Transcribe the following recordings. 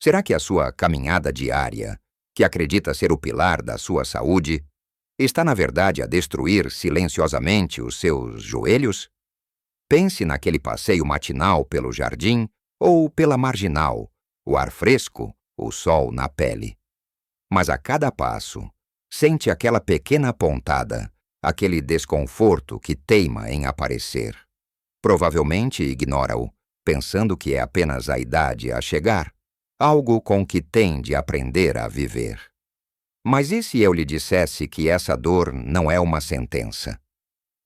Será que a sua caminhada diária, que acredita ser o pilar da sua saúde, está na verdade a destruir silenciosamente os seus joelhos? Pense naquele passeio matinal pelo jardim ou pela marginal, o ar fresco, o sol na pele. Mas a cada passo, sente aquela pequena pontada, aquele desconforto que teima em aparecer. Provavelmente ignora-o, pensando que é apenas a idade a chegar, algo com que tem de aprender a viver. Mas e se eu lhe dissesse que essa dor não é uma sentença?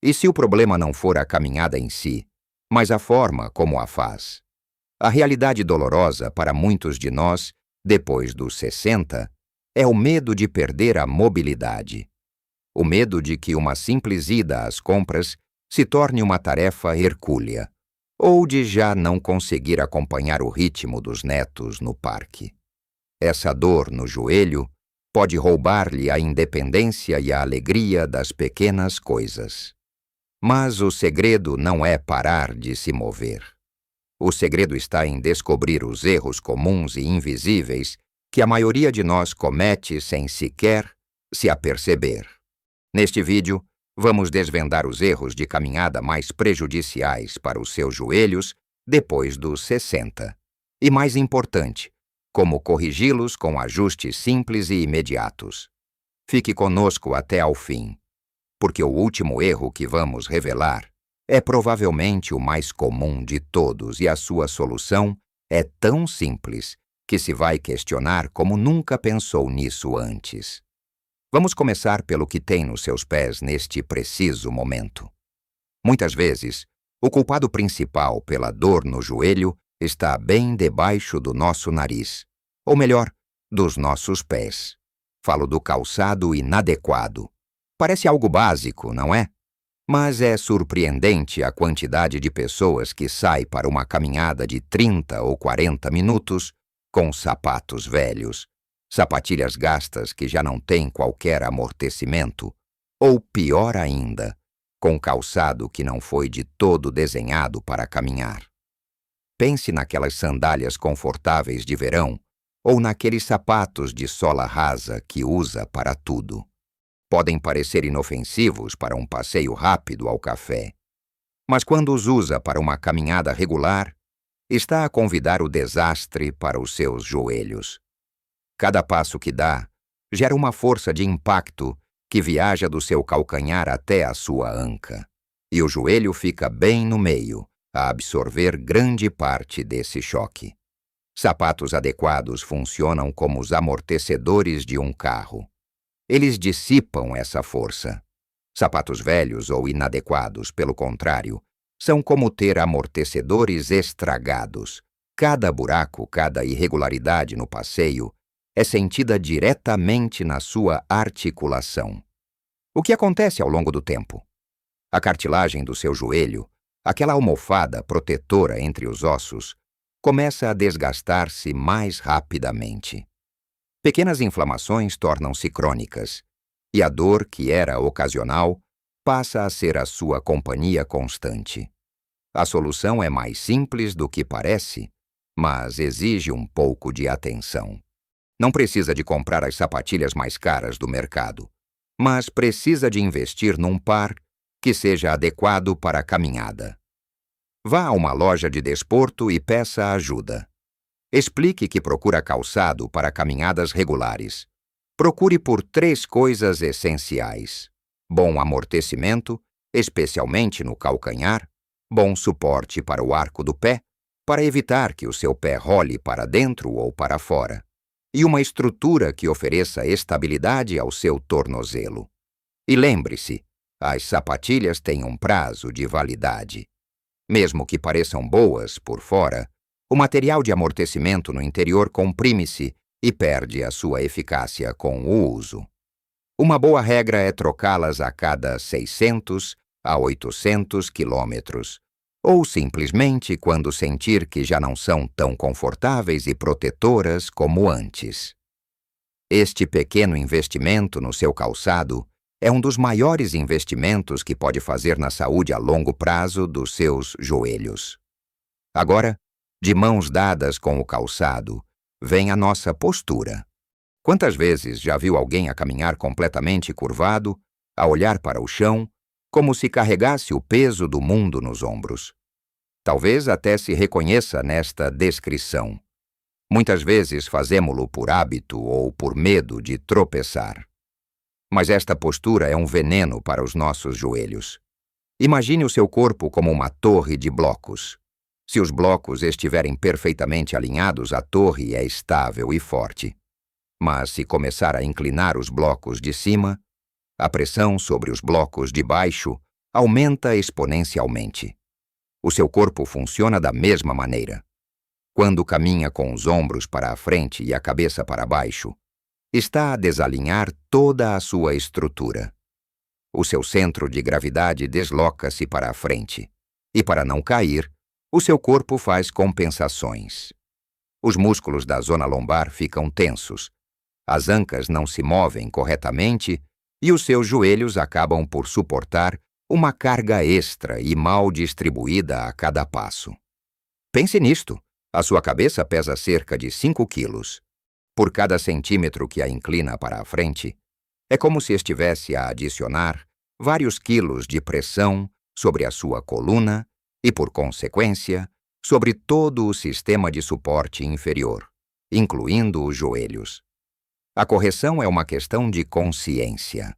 E se o problema não for a caminhada em si, mas a forma como a faz? A realidade dolorosa para muitos de nós, depois dos 60, é o medo de perder a mobilidade. O medo de que uma simples ida às compras se torne uma tarefa hercúlea, ou de já não conseguir acompanhar o ritmo dos netos no parque. Essa dor no joelho pode roubar-lhe a independência e a alegria das pequenas coisas. Mas o segredo não é parar de se mover. O segredo está em descobrir os erros comuns e invisíveis que a maioria de nós comete sem sequer se aperceber. Neste vídeo, vamos desvendar os erros de caminhada mais prejudiciais para os seus joelhos depois dos 60. E mais importante, como corrigi-los com ajustes simples e imediatos. Fique conosco até ao fim, porque o último erro que vamos revelar é provavelmente o mais comum de todos e a sua solução é tão simples que se vai questionar como nunca pensou nisso antes. Vamos começar pelo que tem nos seus pés neste preciso momento. Muitas vezes, o culpado principal pela dor no joelho está bem debaixo do nosso nariz, ou melhor, dos nossos pés. Falo do calçado inadequado. Parece algo básico, não é? Mas é surpreendente a quantidade de pessoas que sai para uma caminhada de 30 ou 40 minutos com sapatos velhos, sapatilhas gastas que já não têm qualquer amortecimento, ou pior ainda, com calçado que não foi de todo desenhado para caminhar. Pense naquelas sandálias confortáveis de verão ou naqueles sapatos de sola rasa que usa para tudo. Podem parecer inofensivos para um passeio rápido ao café, mas quando os usa para uma caminhada regular, está a convidar o desastre para os seus joelhos. Cada passo que dá gera uma força de impacto que viaja do seu calcanhar até a sua anca, e o joelho fica bem no meio, a absorver grande parte desse choque. Sapatos adequados funcionam como os amortecedores de um carro. Eles dissipam essa força. Sapatos velhos ou inadequados, pelo contrário, são como ter amortecedores estragados. Cada buraco, cada irregularidade no passeio é sentida diretamente na sua articulação. O que acontece ao longo do tempo? A cartilagem do seu joelho, aquela almofada protetora entre os ossos, começa a desgastar-se mais rapidamente. Pequenas inflamações tornam-se crônicas, e a dor, que era ocasional, passa a ser a sua companhia constante. A solução é mais simples do que parece, mas exige um pouco de atenção. Não precisa de comprar as sapatilhas mais caras do mercado, mas precisa de investir num par que seja adequado para a caminhada. Vá a uma loja de desporto e peça ajuda. Explique que procura calçado para caminhadas regulares. Procure por 3 coisas essenciais: bom amortecimento, especialmente no calcanhar, bom suporte para o arco do pé, para evitar que o seu pé role para dentro ou para fora, e uma estrutura que ofereça estabilidade ao seu tornozelo. E lembre-se, as sapatilhas têm um prazo de validade. Mesmo que pareçam boas por fora, o material de amortecimento no interior comprime-se e perde a sua eficácia com o uso. Uma boa regra é trocá-las a cada 600 a 800 quilômetros, ou simplesmente quando sentir que já não são tão confortáveis e protetoras como antes. Este pequeno investimento no seu calçado é um dos maiores investimentos que pode fazer na saúde a longo prazo dos seus joelhos. Agora, de mãos dadas com o calçado, vem a nossa postura. Quantas vezes já viu alguém a caminhar completamente curvado, a olhar para o chão, como se carregasse o peso do mundo nos ombros? Talvez até se reconheça nesta descrição. Muitas vezes fazemo-lo por hábito ou por medo de tropeçar. Mas esta postura é um veneno para os nossos joelhos. Imagine o seu corpo como uma torre de blocos. Se os blocos estiverem perfeitamente alinhados, a torre é estável e forte. Mas se começar a inclinar os blocos de cima, a pressão sobre os blocos de baixo aumenta exponencialmente. O seu corpo funciona da mesma maneira. Quando caminha com os ombros para a frente e a cabeça para baixo, está a desalinhar toda a sua estrutura. O seu centro de gravidade desloca-se para a frente, e para não cair, o seu corpo faz compensações. Os músculos da zona lombar ficam tensos, as ancas não se movem corretamente e os seus joelhos acabam por suportar uma carga extra e mal distribuída a cada passo. Pense nisto. A sua cabeça pesa cerca de 5 quilos. Por cada centímetro que a inclina para a frente, é como se estivesse a adicionar vários quilos de pressão sobre a sua coluna e, por consequência, sobre todo o sistema de suporte inferior, incluindo os joelhos. A correção é uma questão de consciência.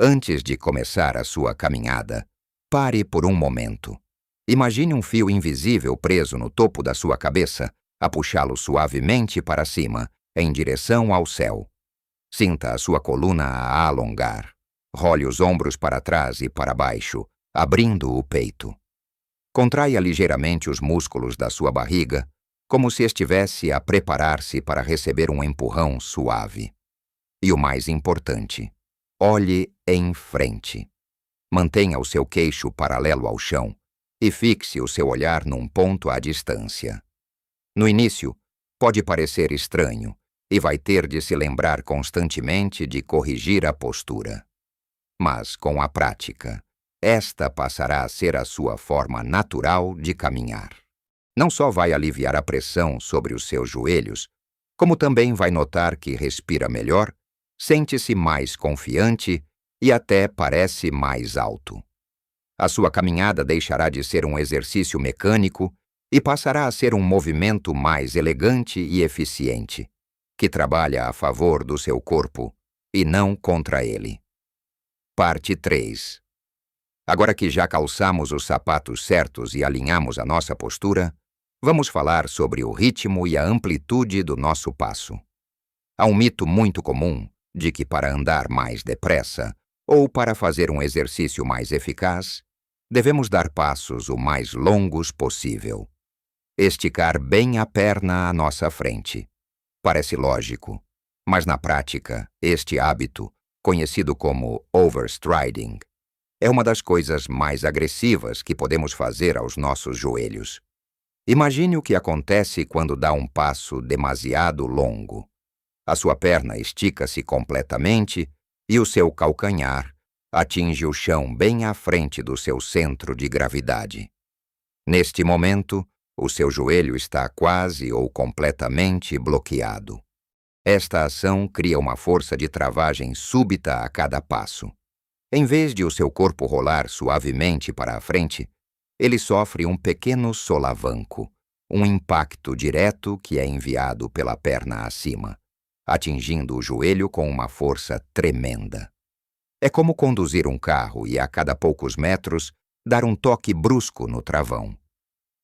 Antes de começar a sua caminhada, pare por um momento. Imagine um fio invisível preso no topo da sua cabeça, a puxá-lo suavemente para cima, em direção ao céu. Sinta a sua coluna a alongar. Role os ombros para trás e para baixo, abrindo o peito. Contraia ligeiramente os músculos da sua barriga, como se estivesse a preparar-se para receber um empurrão suave. E o mais importante, olhe em frente. Mantenha o seu queixo paralelo ao chão e fixe o seu olhar num ponto à distância. No início, pode parecer estranho e vai ter de se lembrar constantemente de corrigir a postura. Mas, com a prática, esta passará a ser a sua forma natural de caminhar. Não só vai aliviar a pressão sobre os seus joelhos, como também vai notar que respira melhor, sente-se mais confiante e até parece mais alto. A sua caminhada deixará de ser um exercício mecânico e passará a ser um movimento mais elegante e eficiente, que trabalha a favor do seu corpo e não contra ele. Parte 3. Agora que já calçamos os sapatos certos e alinhamos a nossa postura, vamos falar sobre o ritmo e a amplitude do nosso passo. Há um mito muito comum de que para andar mais depressa ou para fazer um exercício mais eficaz, devemos dar passos o mais longos possível. Esticar bem a perna à nossa frente. Parece lógico, mas na prática, este hábito, conhecido como overstriding, é uma das coisas mais agressivas que podemos fazer aos nossos joelhos. Imagine o que acontece quando dá um passo demasiado longo. A sua perna estica-se completamente e o seu calcanhar atinge o chão bem à frente do seu centro de gravidade. Neste momento, o seu joelho está quase ou completamente bloqueado. Esta ação cria uma força de travagem súbita a cada passo. Em vez de o seu corpo rolar suavemente para a frente, ele sofre um pequeno solavanco, um impacto direto que é enviado pela perna acima, atingindo o joelho com uma força tremenda. É como conduzir um carro e, a cada poucos metros, dar um toque brusco no travão.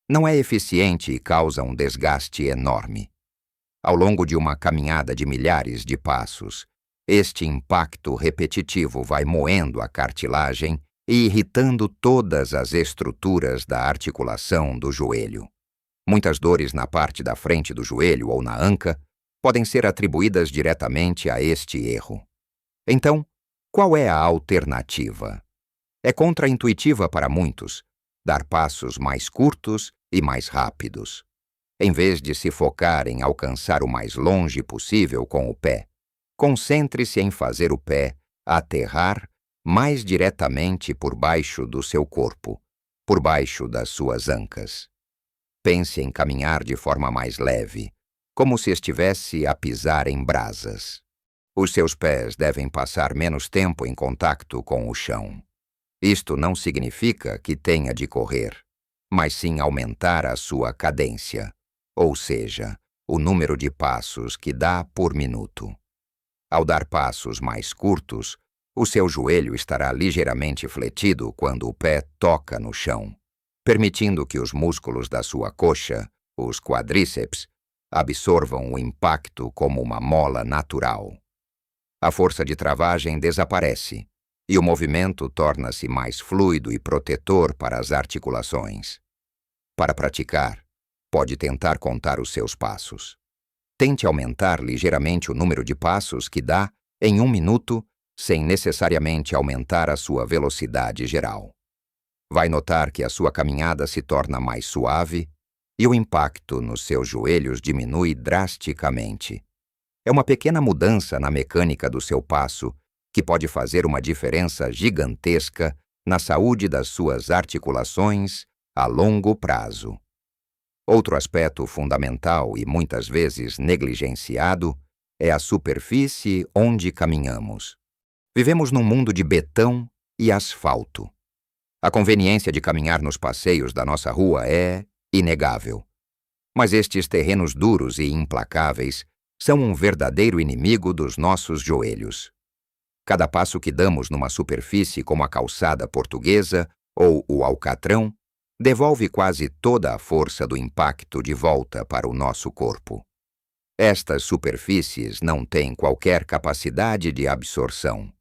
Não é eficiente e causa um desgaste enorme. Ao longo de uma caminhada de milhares de passos, este impacto repetitivo vai moendo a cartilagem e irritando todas as estruturas da articulação do joelho. Muitas dores na parte da frente do joelho ou na anca podem ser atribuídas diretamente a este erro. Então, qual é a alternativa? É contraintuitiva para muitos, dar passos mais curtos e mais rápidos. Em vez de se focar em alcançar o mais longe possível com o pé, concentre-se em fazer o pé aterrar mais diretamente por baixo do seu corpo, por baixo das suas ancas. Pense em caminhar de forma mais leve, como se estivesse a pisar em brasas. Os seus pés devem passar menos tempo em contato com o chão. Isto não significa que tenha de correr, mas sim aumentar a sua cadência, ou seja, o número de passos que dá por minuto. Ao dar passos mais curtos, o seu joelho estará ligeiramente fletido quando o pé toca no chão, permitindo que os músculos da sua coxa, os quadríceps, absorvam o impacto como uma mola natural. A força de travagem desaparece e o movimento torna-se mais fluido e protetor para as articulações. Para praticar, pode tentar contar os seus passos. Tente aumentar ligeiramente o número de passos que dá em 1 minuto, sem necessariamente aumentar a sua velocidade geral. Vai notar que a sua caminhada se torna mais suave e o impacto nos seus joelhos diminui drasticamente. É uma pequena mudança na mecânica do seu passo que pode fazer uma diferença gigantesca na saúde das suas articulações a longo prazo. Outro aspecto fundamental e muitas vezes negligenciado é a superfície onde caminhamos. Vivemos num mundo de betão e asfalto. A conveniência de caminhar nos passeios da nossa rua é inegável. Mas estes terrenos duros e implacáveis são um verdadeiro inimigo dos nossos joelhos. Cada passo que damos numa superfície como a calçada portuguesa ou o alcatrão devolve quase toda a força do impacto de volta para o nosso corpo. Estas superfícies não têm qualquer capacidade de absorção.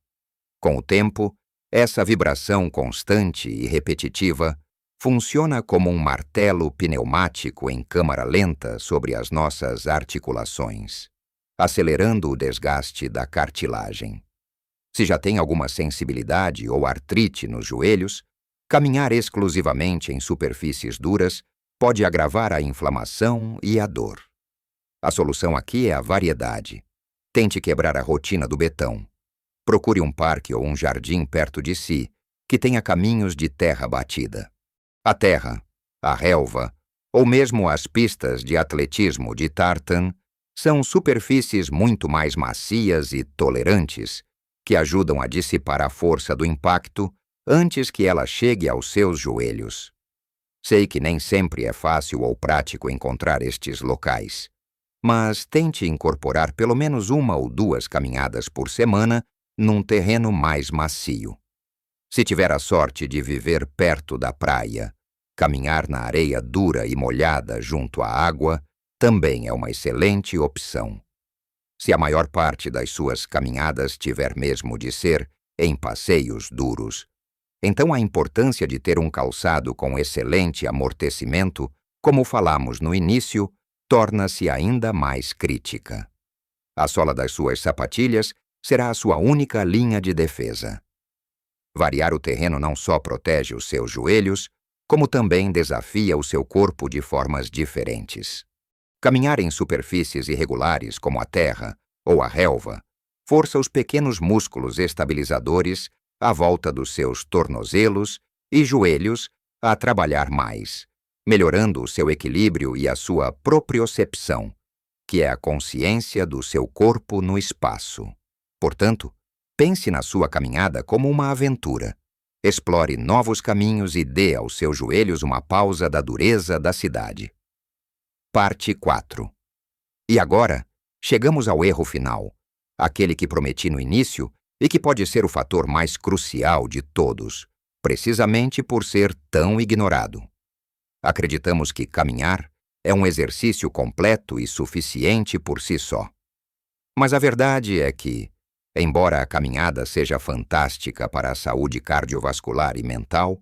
Com o tempo, essa vibração constante e repetitiva funciona como um martelo pneumático em câmara lenta sobre as nossas articulações, acelerando o desgaste da cartilagem. Se já tem alguma sensibilidade ou artrite nos joelhos, caminhar exclusivamente em superfícies duras pode agravar a inflamação e a dor. A solução aqui é a variedade. Tente quebrar a rotina do betão. Procure um parque ou um jardim perto de si, que tenha caminhos de terra batida. A terra, a relva, ou mesmo as pistas de atletismo de tartan, são superfícies muito mais macias e tolerantes, que ajudam a dissipar a força do impacto antes que ela chegue aos seus joelhos. Sei que nem sempre é fácil ou prático encontrar estes locais, mas tente incorporar pelo menos 1 ou 2 caminhadas por semana num terreno mais macio. Se tiver a sorte de viver perto da praia, caminhar na areia dura e molhada junto à água também é uma excelente opção. Se a maior parte das suas caminhadas tiver mesmo de ser em passeios duros, então a importância de ter um calçado com excelente amortecimento, como falamos no início, torna-se ainda mais crítica. A sola das suas sapatilhas será a sua única linha de defesa. Variar o terreno não só protege os seus joelhos, como também desafia o seu corpo de formas diferentes. Caminhar em superfícies irregulares como a terra ou a relva força os pequenos músculos estabilizadores à volta dos seus tornozelos e joelhos a trabalhar mais, melhorando o seu equilíbrio e a sua propriocepção, que é a consciência do seu corpo no espaço. Portanto, pense na sua caminhada como uma aventura. Explore novos caminhos e dê aos seus joelhos uma pausa da dureza da cidade. Parte 4. E agora, chegamos ao erro final, aquele que prometi no início e que pode ser o fator mais crucial de todos, precisamente por ser tão ignorado. Acreditamos que caminhar é um exercício completo e suficiente por si só. Mas a verdade é que, embora a caminhada seja fantástica para a saúde cardiovascular e mental,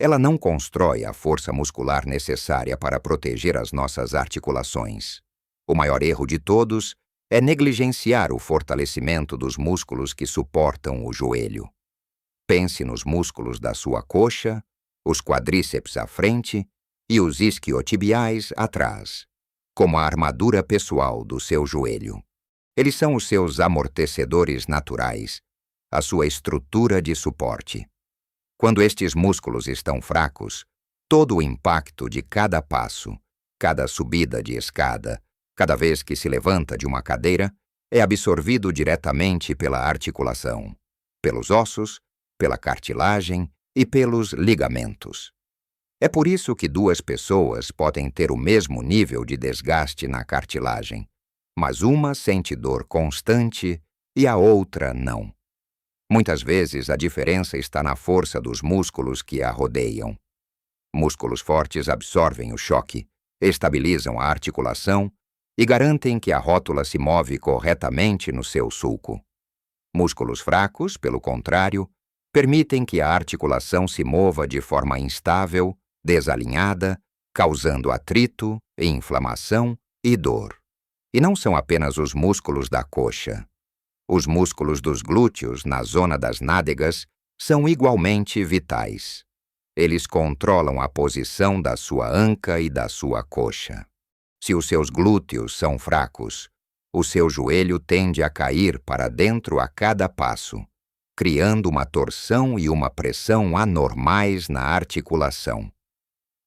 ela não constrói a força muscular necessária para proteger as nossas articulações. O maior erro de todos é negligenciar o fortalecimento dos músculos que suportam o joelho. Pense nos músculos da sua coxa, os quadríceps à frente e os isquiotibiais atrás, como a armadura pessoal do seu joelho. Eles são os seus amortecedores naturais, a sua estrutura de suporte. Quando estes músculos estão fracos, todo o impacto de cada passo, cada subida de escada, Cada vez que se levanta de uma cadeira, é absorvido diretamente pela articulação, pelos ossos, pela cartilagem e pelos ligamentos. É por isso que duas pessoas podem ter o mesmo nível de desgaste na cartilagem, mas uma sente dor constante e a outra não. Muitas vezes a diferença está na força dos músculos que a rodeiam. Músculos fortes absorvem o choque, estabilizam a articulação e garantem que a rótula se move corretamente no seu sulco. Músculos fracos, pelo contrário, permitem que a articulação se mova de forma instável, desalinhada, causando atrito, inflamação e dor. E não são apenas os músculos da coxa. Os músculos dos glúteos, na zona das nádegas, são igualmente vitais. Eles controlam a posição da sua anca e da sua coxa. Se os seus glúteos são fracos, o seu joelho tende a cair para dentro a cada passo, criando uma torção e uma pressão anormais na articulação.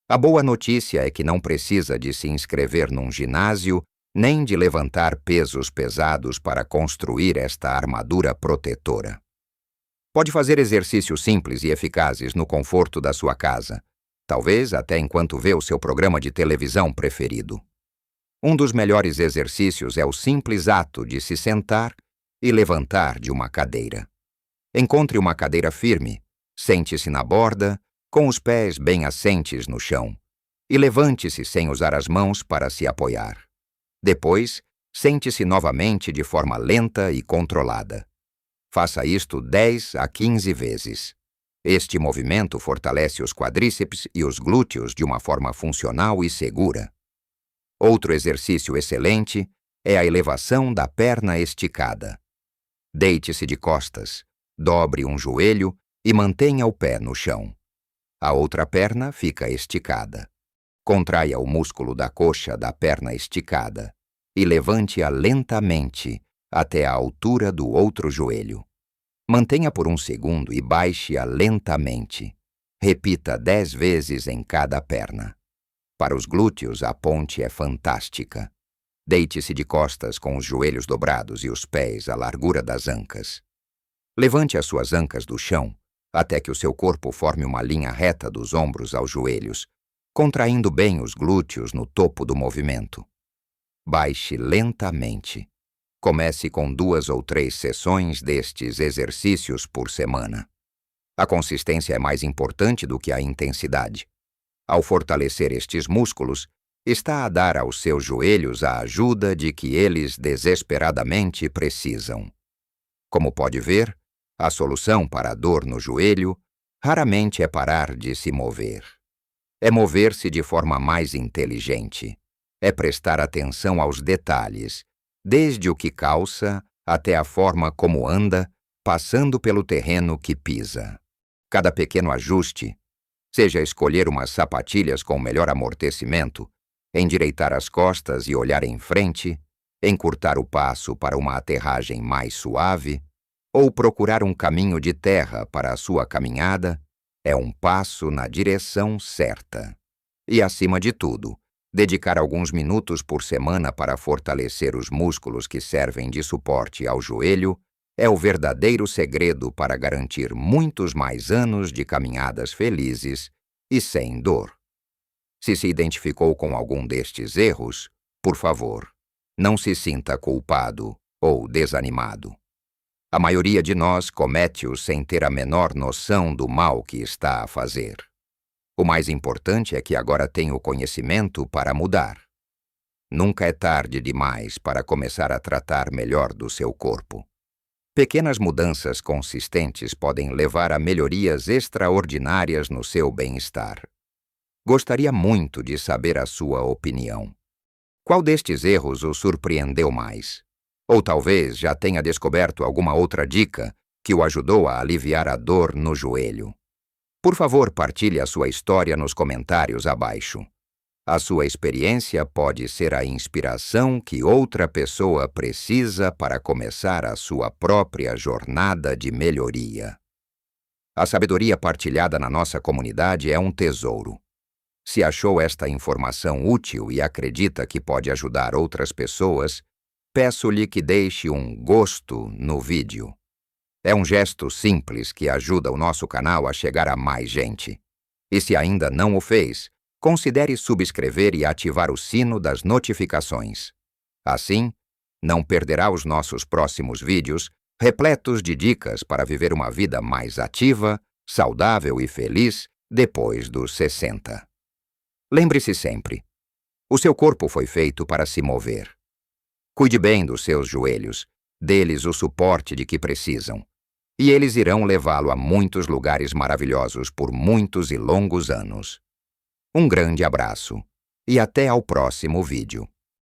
A boa notícia é que não precisa de se inscrever num ginásio nem de levantar pesos pesados para construir esta armadura protetora. Pode fazer exercícios simples e eficazes no conforto da sua casa, talvez até enquanto vê o seu programa de televisão preferido. Um dos melhores exercícios é o simples ato de se sentar e levantar de uma cadeira. Encontre uma cadeira firme, sente-se na borda, com os pés bem assentes no chão, e levante-se sem usar as mãos para se apoiar. Depois, sente-se novamente de forma lenta e controlada. Faça isto 10 a 15 vezes. Este movimento fortalece os quadríceps e os glúteos de uma forma funcional e segura. Outro exercício excelente é a elevação da perna esticada. Deite-se de costas, dobre um joelho e mantenha o pé no chão. A outra perna fica esticada. Contraia o músculo da coxa da perna esticada e levante-a lentamente até a altura do outro joelho. Mantenha por um segundo e baixe-a lentamente. Repita 10 vezes em cada perna. Para os glúteos, a ponte é fantástica. Deite-se de costas com os joelhos dobrados e os pés à largura das ancas. Levante as suas ancas do chão até que o seu corpo forme uma linha reta dos ombros aos joelhos, contraindo bem os glúteos no topo do movimento. Baixe lentamente. Comece com 2 ou 3 sessões destes exercícios por semana. A consistência é mais importante do que a intensidade. Ao fortalecer estes músculos, está a dar aos seus joelhos a ajuda de que eles desesperadamente precisam. Como pode ver, a solução para a dor no joelho raramente é parar de se mover. É mover-se de forma mais inteligente. É prestar atenção aos detalhes, desde o que calça até a forma como anda, passando pelo terreno que pisa. Cada pequeno ajuste, seja escolher umas sapatilhas com melhor amortecimento, endireitar as costas e olhar em frente, encurtar o passo para uma aterragem mais suave, ou procurar um caminho de terra para a sua caminhada, é um passo na direção certa. E, acima de tudo, dedicar alguns minutos por semana para fortalecer os músculos que servem de suporte ao joelho é o verdadeiro segredo para garantir muitos mais anos de caminhadas felizes e sem dor. Se se identificou com algum destes erros, por favor, não se sinta culpado ou desanimado. A maioria de nós comete-os sem ter a menor noção do mal que está a fazer. O mais importante é que agora tem o conhecimento para mudar. Nunca é tarde demais para começar a tratar melhor do seu corpo. Pequenas mudanças consistentes podem levar a melhorias extraordinárias no seu bem-estar. Gostaria muito de saber a sua opinião. Qual destes erros o surpreendeu mais? Ou talvez já tenha descoberto alguma outra dica que o ajudou a aliviar a dor no joelho. Por favor, partilhe a sua história nos comentários abaixo. A sua experiência pode ser a inspiração que outra pessoa precisa para começar a sua própria jornada de melhoria. A sabedoria partilhada na nossa comunidade é um tesouro. Se achou esta informação útil e acredita que pode ajudar outras pessoas, peço-lhe que deixe um gosto no vídeo. É um gesto simples que ajuda o nosso canal a chegar a mais gente. E se ainda não o fez, considere subscrever e ativar o sino das notificações. Assim, não perderá os nossos próximos vídeos, repletos de dicas para viver uma vida mais ativa, saudável e feliz depois dos 60. Lembre-se sempre, o seu corpo foi feito para se mover. Cuide bem dos seus joelhos, dê-lhes o suporte de que precisam, e eles irão levá-lo a muitos lugares maravilhosos por muitos e longos anos. Um grande abraço e até ao próximo vídeo.